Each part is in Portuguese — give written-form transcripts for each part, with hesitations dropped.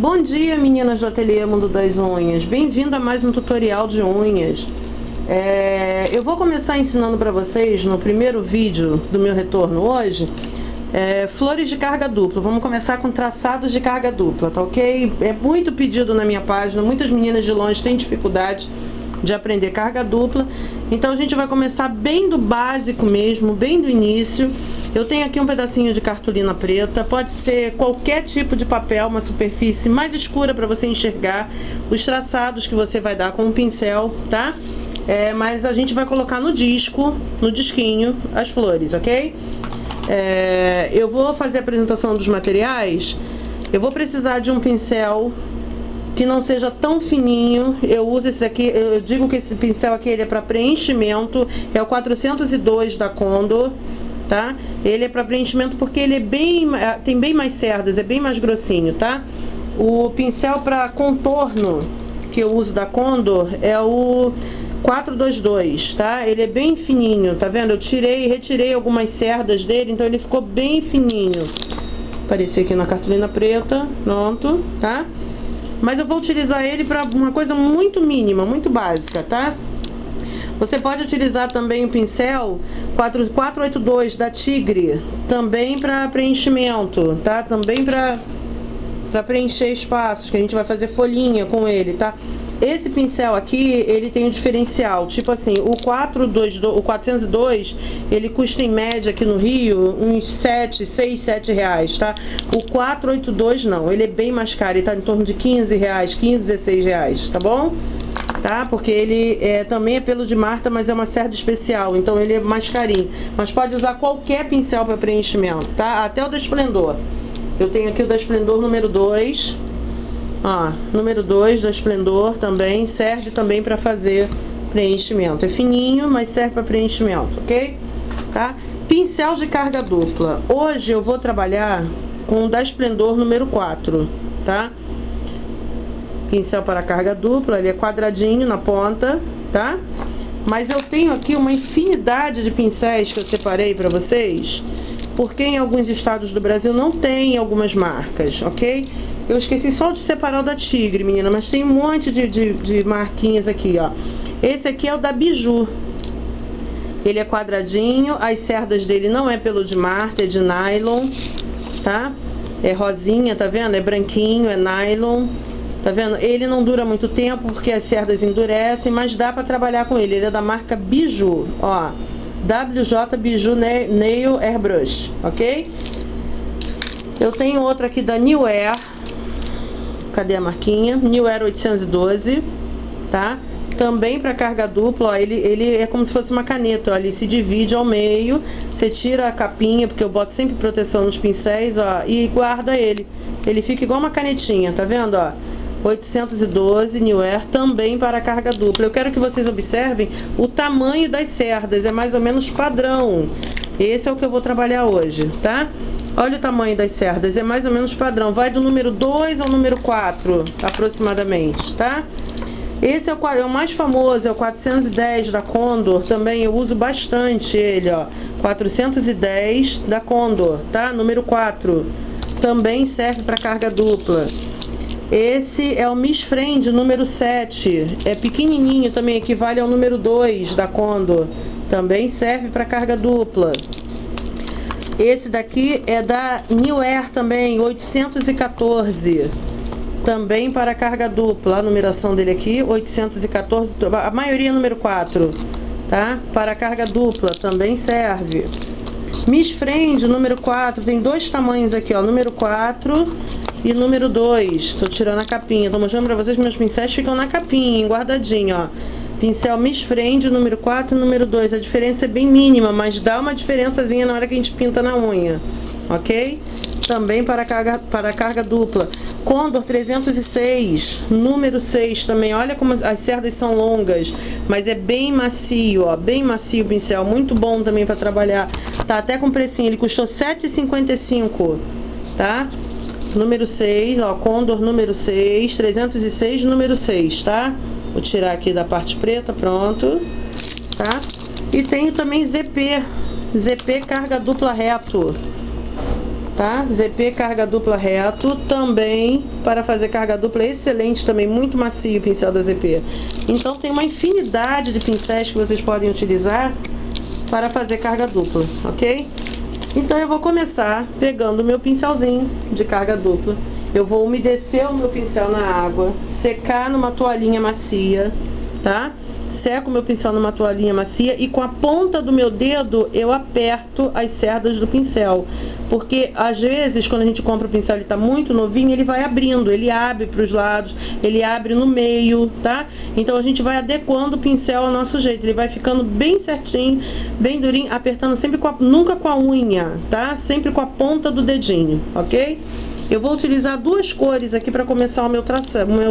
Bom dia, meninas do Ateliê Mundo das Unhas. Bem-vindo a mais um tutorial de unhas. Eu vou começar ensinando para vocês, no primeiro vídeo do meu retorno hoje, flores de carga dupla. Vamos começar com traçados de carga dupla, tá ok? É muito pedido na minha página, muitas meninas de longe têm dificuldade de aprender carga dupla. Então a gente vai começar bem do básico mesmo, bem do início. Eu tenho aqui um pedacinho de cartolina preta, pode ser qualquer tipo de papel, uma superfície mais escura para você enxergar os traçados que você vai dar com o pincel, tá? Mas a gente vai colocar no disco, no disquinho, as flores, ok? Eu vou fazer a apresentação dos materiais. Eu vou precisar de um pincel que não seja tão fininho. Eu uso esse aqui, eu digo que esse pincel aqui ele é para preenchimento, é o 402 da Condor, tá? Ele é para preenchimento porque ele é tem bem mais cerdas, é bem mais grossinho, tá? O pincel para contorno que eu uso da Condor é o 422, tá? Ele é bem fininho, tá vendo? Eu retirei algumas cerdas dele, então ele ficou bem fininho. Apareceu aqui na cartolina preta, pronto, tá? Mas eu vou utilizar ele para uma coisa muito mínima, muito básica, tá? Você pode utilizar também o pincel 482 da Tigre, também para preenchimento, tá? Também para preencher espaços, que a gente vai fazer folhinha com ele, tá? Esse pincel aqui, ele tem um diferencial, tipo assim, o 402, ele custa em média aqui no Rio uns 6, 7 reais, tá? O 482 não, ele é bem mais caro, ele tá em torno de 15 reais, 15, 16 reais, tá bom? Tá? Porque ele também é pelo de Marta, mas é uma cerda especial, então ele é mais carinho. Mas pode usar qualquer pincel para preenchimento, tá? Até o da Esplendor. Eu tenho aqui o da Esplendor número 2. Ó, número 2 da Esplendor também serve também para fazer preenchimento. É fininho, mas serve para preenchimento, ok? Tá? Pincel de carga dupla. Hoje eu vou trabalhar com o da Esplendor número 4, tá? Pincel para carga dupla, ele é quadradinho na ponta, tá? Mas eu tenho aqui uma infinidade de pincéis que eu separei para vocês, porque em alguns estados do Brasil não tem algumas marcas, ok? Eu esqueci só de separar o da Tigre, menina, mas tem um monte de marquinhas aqui, ó. Esse aqui é o da Biju. Ele é quadradinho, as cerdas dele não é pelo de Marta, é de nylon, tá? É rosinha, tá vendo? É branquinho, é nylon. Tá vendo? Ele não dura muito tempo porque as cerdas endurecem, mas dá pra trabalhar com ele. Ele é da marca Biju, ó. WJ Biju Nail Airbrush, ok? Eu tenho outro aqui da New Air. Cadê a marquinha? New Air 812, tá? Também para carga dupla, ó. Ele é como se fosse uma caneta, ó. Ele se divide ao meio. Você tira a capinha, porque eu boto sempre proteção nos pincéis, ó, e guarda ele. Ele fica igual uma canetinha, tá vendo, ó? 812 New Air, também para carga dupla. Eu quero que vocês observem o tamanho das cerdas, é mais ou menos padrão. Esse é o que eu vou trabalhar hoje, tá? Olha o tamanho das cerdas, é mais ou menos padrão. Vai do número 2 ao número 4, aproximadamente, tá? Esse é o mais famoso, é o 410 da Condor. Também eu uso bastante ele, ó. 410 da Condor, tá? Número 4. Também serve para carga dupla. Esse é o Miss Friend número 7, é pequenininho também, equivale ao número 2 da Condor, também serve para carga dupla. Esse daqui é da New Air também, 814, também para carga dupla, a numeração dele aqui, 814, a maioria é número 4, tá? Para carga dupla, também serve. Miss Friend número 4, tem dois tamanhos aqui, ó, número 4 e número 2, tô tirando a capinha, tô mostrando pra vocês que meus pincéis ficam na capinha, guardadinho, ó. Pincel Miss Friend, número 4 e número 2, a diferença é bem mínima, mas dá uma diferençazinha na hora que a gente pinta na unha, ok? Também para carga dupla. Condor 306, número 6 também, olha como as cerdas são longas, mas é bem macio, ó, bem macio o pincel, muito bom também para trabalhar. Tá até com precinho, ele custou R$ 7,55, tá? Número 6, ó, Condor número 6, 306, número 6, tá? Vou tirar aqui da parte preta, pronto, tá? E tenho também ZP carga dupla reto, tá? ZP carga dupla reto, também para fazer carga dupla, excelente também, muito macio o pincel da ZP. Então tem uma infinidade de pincéis que vocês podem utilizar para fazer carga dupla, ok? Então eu vou começar pegando o meu pincelzinho de carga dupla. Eu vou umedecer o meu pincel na água, secar numa toalhinha macia, tá? Seco o meu pincel numa toalhinha macia e com a ponta do meu dedo eu aperto as cerdas do pincel. Porque às vezes quando a gente compra o pincel, ele tá muito novinho, ele vai abrindo, ele abre para os lados, ele abre no meio, tá? Então a gente vai adequando o pincel ao nosso jeito, ele vai ficando bem certinho, bem durinho, apertando sempre nunca com a unha, tá? Sempre com a ponta do dedinho, ok? Eu vou utilizar duas cores aqui para começar o meu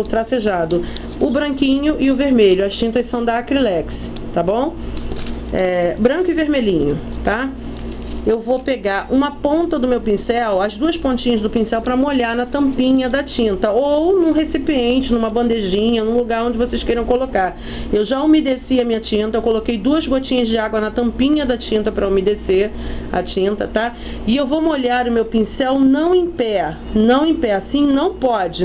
tracejado. O branquinho e o vermelho. As tintas são da Acrylex, tá bom? Branco e vermelhinho, tá? Eu vou pegar uma ponta do meu pincel, as duas pontinhas do pincel, para molhar na tampinha da tinta. Ou num recipiente, numa bandejinha, num lugar onde vocês queiram colocar. Eu já umedeci a minha tinta, eu coloquei 2 gotinhas de água na tampinha da tinta para umedecer a tinta, tá? E eu vou molhar o meu pincel não em pé, assim não pode,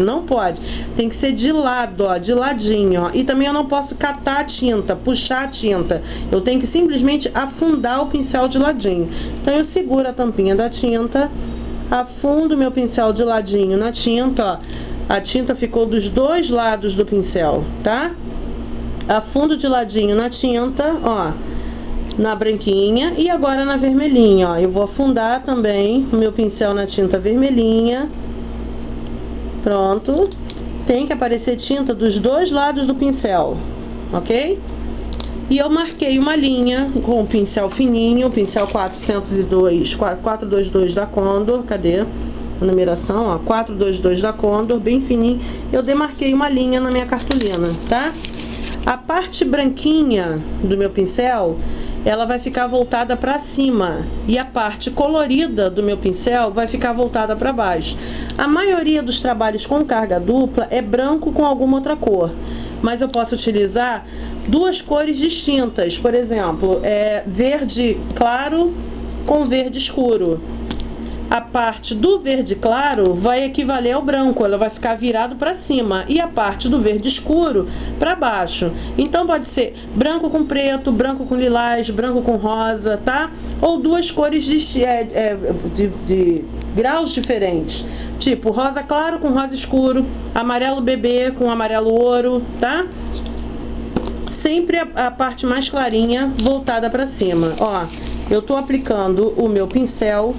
tem que ser de lado, ó, de ladinho, ó. E também eu não posso catar a tinta, puxar a tinta, eu tenho que simplesmente afundar o pincel de ladinho. Então eu seguro a tampinha da tinta, afundo meu pincel de ladinho na tinta, ó. A tinta ficou dos dois lados do pincel, tá? Afundo de ladinho na tinta, ó, na branquinha e agora na vermelhinha, ó. Eu vou afundar também o meu pincel na tinta vermelhinha. Pronto. Tem que aparecer tinta dos dois lados do pincel, ok? E eu marquei uma linha com o pincel fininho, o pincel 422 da Condor, cadê a numeração, ó, 422 da Condor, bem fininho. Eu demarquei uma linha na minha cartolina, tá? A parte branquinha do meu pincel, ela vai ficar voltada para cima e a parte colorida do meu pincel vai ficar voltada para baixo. A maioria dos trabalhos com carga dupla é branco com alguma outra cor, mas eu posso utilizar duas cores distintas, por exemplo, verde claro com verde escuro. A parte do verde claro vai equivaler ao branco, ela vai ficar virado para cima, e a parte do verde escuro para baixo. Então pode ser branco com preto, branco com lilás, branco com rosa, tá? Ou duas cores de graus diferentes, tipo rosa claro com rosa escuro, amarelo bebê com amarelo ouro, tá? Sempre a parte mais clarinha voltada para cima. Ó, eu tô aplicando o meu pincel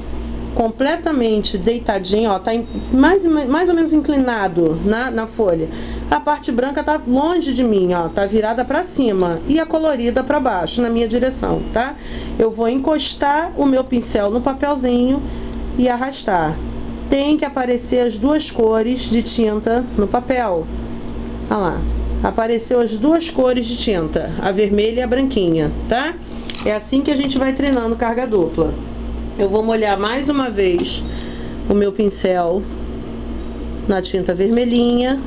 completamente deitadinho, ó, tá mais ou menos inclinado na folha. A parte branca tá longe de mim, ó, tá virada para cima e a colorida para baixo, na minha direção, tá? Eu vou encostar o meu pincel no papelzinho e arrastar. Tem que aparecer as duas cores de tinta no papel. Olha lá, apareceu as duas cores de tinta, a vermelha e a branquinha, tá? É assim que a gente vai treinando carga dupla. Eu vou molhar mais uma vez o meu pincel na tinta vermelhinha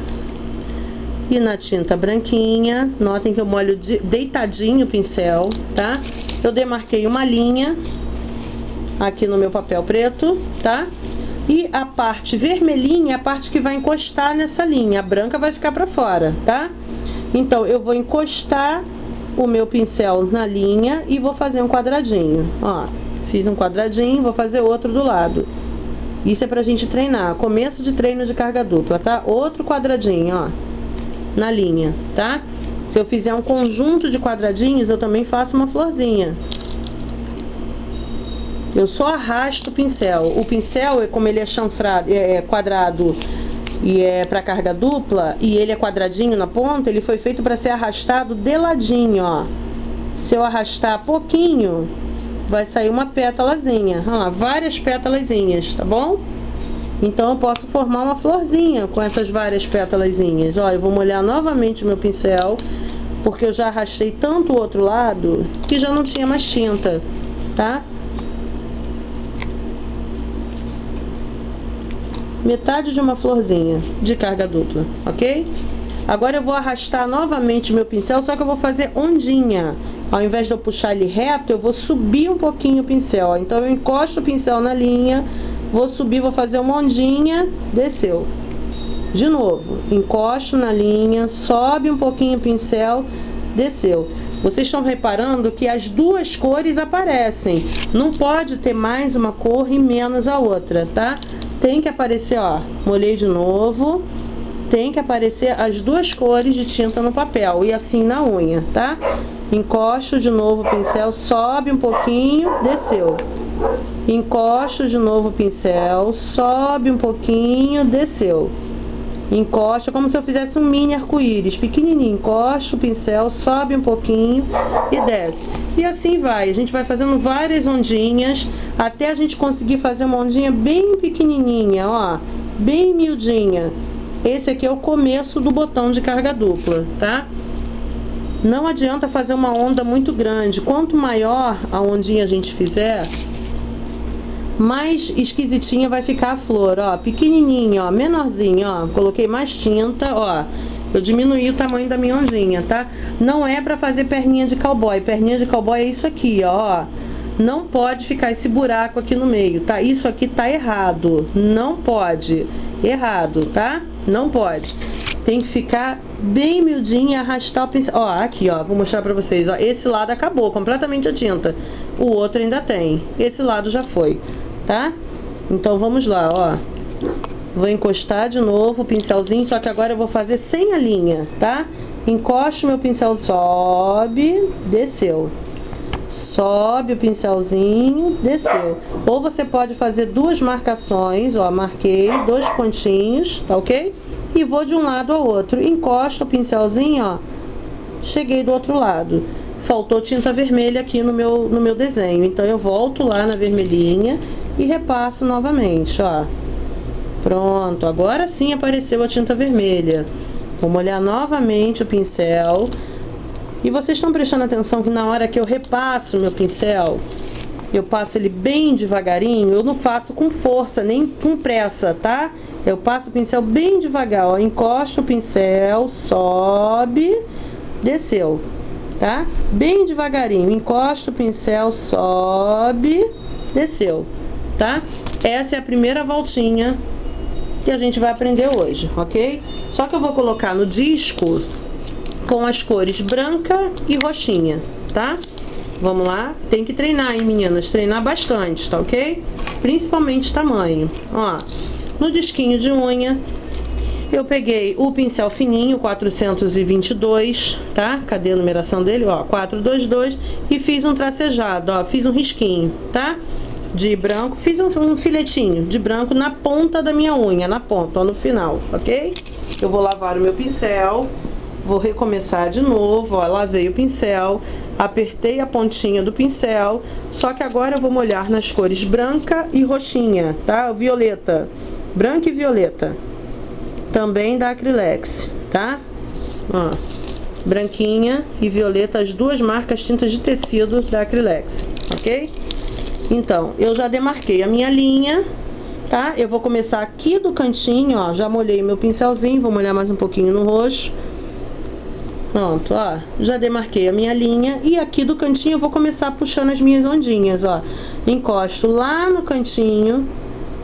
e na tinta branquinha. Notem que eu molho deitadinho o pincel, tá? Eu demarquei uma linha aqui no meu papel preto, tá? E a parte vermelhinha é a parte que vai encostar nessa linha, a branca vai ficar para fora, tá? Então eu vou encostar o meu pincel na linha e vou fazer um quadradinho, ó. Fiz um quadradinho, vou fazer outro do lado. Isso é pra gente treinar, começo de treino de carga dupla, tá? Outro quadradinho, ó, na linha, tá? Se eu fizer um conjunto de quadradinhos, eu também faço uma florzinha. Eu só arrasto o pincel. O pincel, como ele é chanfrado, é quadrado e é para carga dupla, e ele é quadradinho na ponta, ele foi feito para ser arrastado de ladinho, ó. Se eu arrastar pouquinho, vai sair uma pétalazinha. Olha lá, várias pétalazinhas, tá bom? Então eu posso formar uma florzinha com essas várias pétalazinhas. Ó, eu vou molhar novamente o meu pincel, porque eu já arrastei tanto o outro lado que já não tinha mais tinta, tá? Metade de uma florzinha de carga dupla, ok? Agora eu vou arrastar novamente meu pincel, só que eu vou fazer ondinha. Ao invés de eu puxar ele reto, eu vou subir um pouquinho o pincel. Então eu encosto o pincel na linha, vou subir, vou fazer uma ondinha, desceu. De novo, encosto na linha, sobe um pouquinho o pincel, desceu. Vocês estão reparando que as duas cores aparecem. Não pode ter mais uma cor e menos a outra, tá? Tem que aparecer, ó, molhei de novo. Tem que aparecer as duas cores de tinta no papel e assim na unha, tá? Encosto de novo o pincel, sobe um pouquinho, desceu. Encosto de novo o pincel, sobe um pouquinho, desceu. Encosto como se eu fizesse um mini arco-íris, pequenininho. Encosto o pincel, sobe um pouquinho e desce. E assim vai. A gente vai fazendo várias ondinhas até a gente conseguir fazer uma ondinha bem pequenininha, ó, bem miudinha. Esse aqui é o começo do botão de carga dupla, tá? Não adianta fazer uma onda muito grande. Quanto maior a ondinha a gente fizer, mais esquisitinha vai ficar a flor, ó, pequenininha, ó, menorzinha, ó. Coloquei mais tinta, ó. Eu diminuí o tamanho da minha ondinha, tá? Não é pra fazer perninha de cowboy. Perninha de cowboy é isso aqui, ó. Não pode ficar esse buraco aqui no meio, tá? Isso aqui tá errado. Não pode. Errado, tá? Não pode. Tem que ficar bem miudinho e arrastar o pincel. Ó, aqui, ó. Vou mostrar pra vocês, ó. Esse lado acabou completamente a tinta. O outro ainda tem. Esse lado já foi, tá? Então vamos lá, ó. Vou encostar de novo o pincelzinho, só que agora eu vou fazer sem a linha, tá? Encosto meu pincel, sobe, desceu. Sobe o pincelzinho, desceu. Ou você pode fazer duas marcações, ó, marquei dois pontinhos, tá ok? E vou de um lado ao outro. Encosto o pincelzinho, ó. Cheguei do outro lado. Faltou tinta vermelha aqui no meu desenho, então eu volto lá na vermelhinha e repasso novamente, ó. Pronto, agora sim apareceu a tinta vermelha. Vou molhar novamente o pincel. E vocês estão prestando atenção que na hora que eu repasso meu pincel, eu passo ele bem devagarinho, eu não faço com força, nem com pressa, tá? Eu passo o pincel bem devagar, ó, encosto o pincel, sobe, desceu, tá? Bem devagarinho, encosto o pincel, sobe, desceu, tá? Essa é a primeira voltinha que a gente vai aprender hoje, ok? Só que eu vou colocar no disco com as cores branca e roxinha, tá? Vamos lá. Tem que treinar, hein, meninas? Treinar bastante, tá ok? Principalmente tamanho. Ó, no disquinho de unha, eu peguei o pincel fininho, 422, tá? Cadê a numeração dele? Ó, 422. E fiz um tracejado, ó. Fiz um risquinho, tá? De branco. Fiz um filetinho de branco na ponta da minha unha, na ponta, ó, no final, ok? Eu vou lavar o meu pincel. Vou recomeçar de novo, ó, lavei o pincel, apertei a pontinha do pincel, só que agora eu vou molhar nas cores branca e roxinha, tá? O violeta, branca e violeta, também da Acrylex, tá? Ó, branquinha e violeta, as duas marcas tintas de tecido da Acrylex, ok? Então, eu já demarquei a minha linha, tá? Eu vou começar aqui do cantinho, ó, já molhei meu pincelzinho, vou molhar mais um pouquinho no roxo. Pronto, ó, já demarquei a minha linha e aqui do cantinho eu vou começar puxando as minhas ondinhas, ó. Encosto lá no cantinho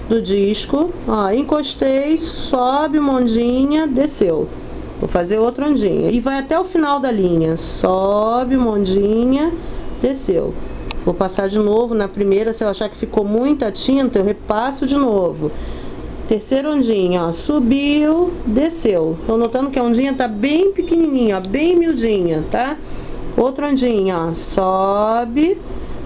do disco, ó, encostei, sobe uma ondinha, desceu. Vou fazer outra ondinha e vai até o final da linha, sobe uma ondinha, desceu. Vou passar de novo na primeira, se eu achar que ficou muita tinta, eu repasso de novo. Terceira ondinha, ó, subiu, desceu. Tô notando que a ondinha tá bem pequenininha, ó, bem miudinha, tá? Outra ondinha, ó, sobe,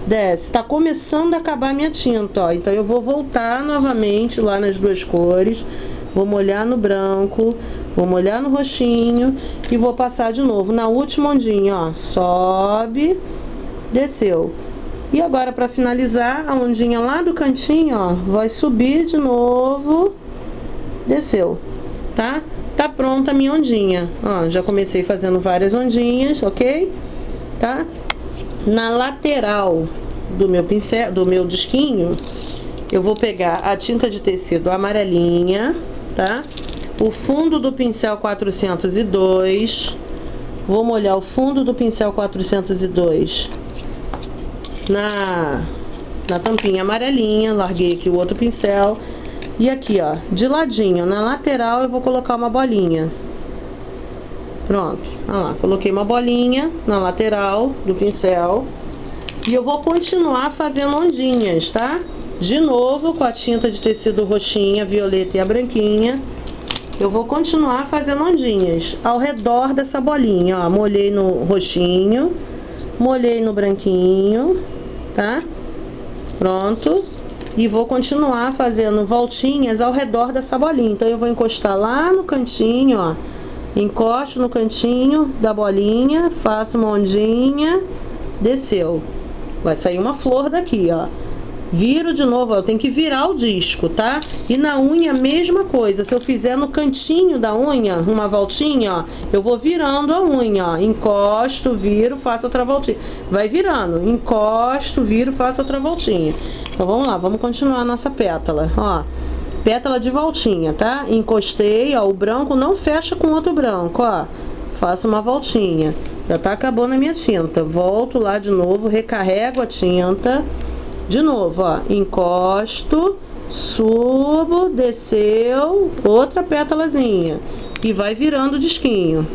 desce. Tá começando a acabar a minha tinta, ó. Então eu vou voltar novamente lá nas duas cores. Vou molhar no branco, vou molhar no roxinho e vou passar de novo na última ondinha, ó. Sobe, desceu. E agora, para finalizar, a ondinha lá do cantinho, ó, vai subir de novo, desceu, tá? Tá pronta a minha ondinha, ó, já comecei fazendo várias ondinhas, ok? Tá? Na lateral do meu pincel, do meu disquinho, eu vou pegar a tinta de tecido amarelinha, tá? O fundo do pincel 402, vou molhar o fundo do pincel 402 na tampinha amarelinha, larguei aqui o outro pincel. E aqui, ó, de ladinho, na lateral eu vou colocar uma bolinha. Pronto, olha lá, coloquei uma bolinha na lateral do pincel. E eu vou continuar fazendo ondinhas, tá? De novo, com a tinta de tecido roxinha, violeta e a branquinha. Eu vou continuar fazendo ondinhas ao redor dessa bolinha, ó. Molhei no roxinho, molhei no branquinho, tá? Pronto. E vou continuar fazendo voltinhas ao redor dessa bolinha. Então, eu vou encostar lá no cantinho, ó. Encosto no cantinho da bolinha, faço uma ondinha, desceu. Vai sair uma flor daqui, ó. Viro de novo, ó, eu tenho que virar o disco, tá? E na unha, a mesma coisa. Se eu fizer no cantinho da unha, uma voltinha, ó, eu vou virando a unha, ó. Encosto, viro, faço outra voltinha. Vai virando. Encosto, viro, faço outra voltinha. Então, vamos lá, vamos continuar a nossa pétala, ó. Pétala de voltinha, tá? Encostei, ó, o branco não fecha com outro branco, ó. Faço uma voltinha. Já tá acabando a minha tinta. Volto lá de novo, recarrego a tinta. De novo, ó, encosto, subo, desceu, outra pétalazinha. E vai virando o disquinho.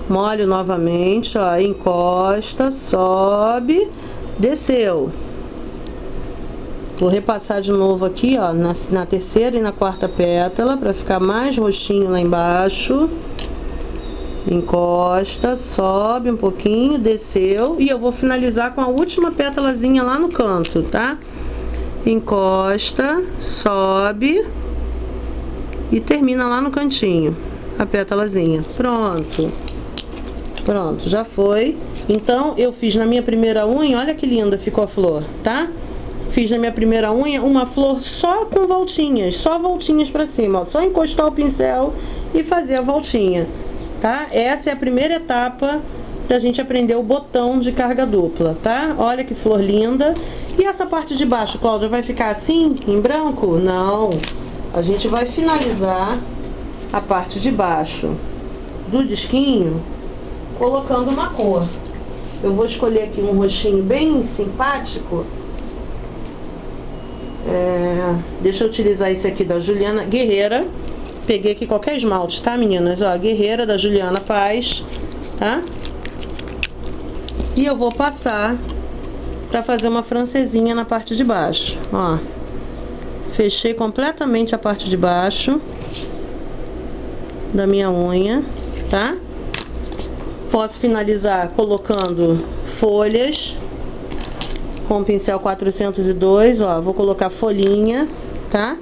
Molho novamente, ó, encosta, sobe, desceu. Vou repassar de novo aqui, ó, na terceira e na quarta pétala, para ficar mais roxinho lá embaixo. Encosta, sobe um pouquinho, desceu. E eu vou finalizar com a última pétalazinha lá no canto, tá? Encosta, sobe e termina lá no cantinho a pétalazinha. Pronto. Pronto, já foi. Então, eu fiz na minha primeira unha, olha que linda ficou a flor, tá? Fiz na minha primeira unha uma flor só com voltinhas, só voltinhas pra cima, ó. Só encostar o pincel e fazer a voltinha. Tá? Essa é a primeira etapa pra gente aprender o botão de carga dupla, tá? Olha que flor linda. E essa parte de baixo, Cláudia, vai ficar assim, em branco? Não. A gente vai finalizar a parte de baixo do disquinho colocando uma cor. Eu vou escolher aqui um roxinho bem simpático. Deixa eu utilizar esse aqui da Juliana Guerreira. Peguei aqui qualquer esmalte, tá, meninas? Ó, Guerreira da Juliana Paz, tá? E eu vou passar pra fazer uma francesinha na parte de baixo, ó. Fechei completamente a parte de baixo da minha unha, tá? Posso finalizar colocando folhas com o pincel 402, ó. Vou colocar folhinha, tá?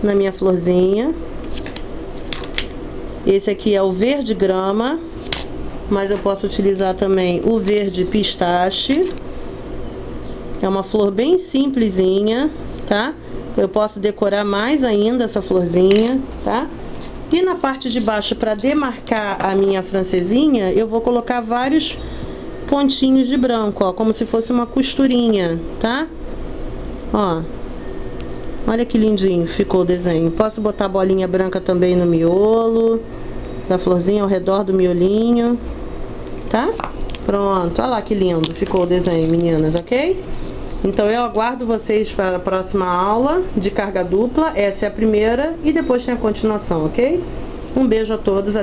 Na minha florzinha. Esse aqui é o verde grama, mas eu posso utilizar também o verde pistache. É uma flor bem simplesinha, tá? Eu posso decorar mais ainda essa florzinha, tá? E na parte de baixo, para demarcar a minha francesinha, eu vou colocar vários pontinhos de branco, ó, como se fosse uma costurinha, tá? Ó. Olha que lindinho ficou o desenho. Posso botar bolinha branca também no miolo da florzinha, ao redor do miolinho, tá? Pronto, olha lá que lindo ficou o desenho, meninas, ok? Então eu aguardo vocês para a próxima aula de carga dupla. Essa é a primeira e depois tem a continuação, ok? Um beijo a todos.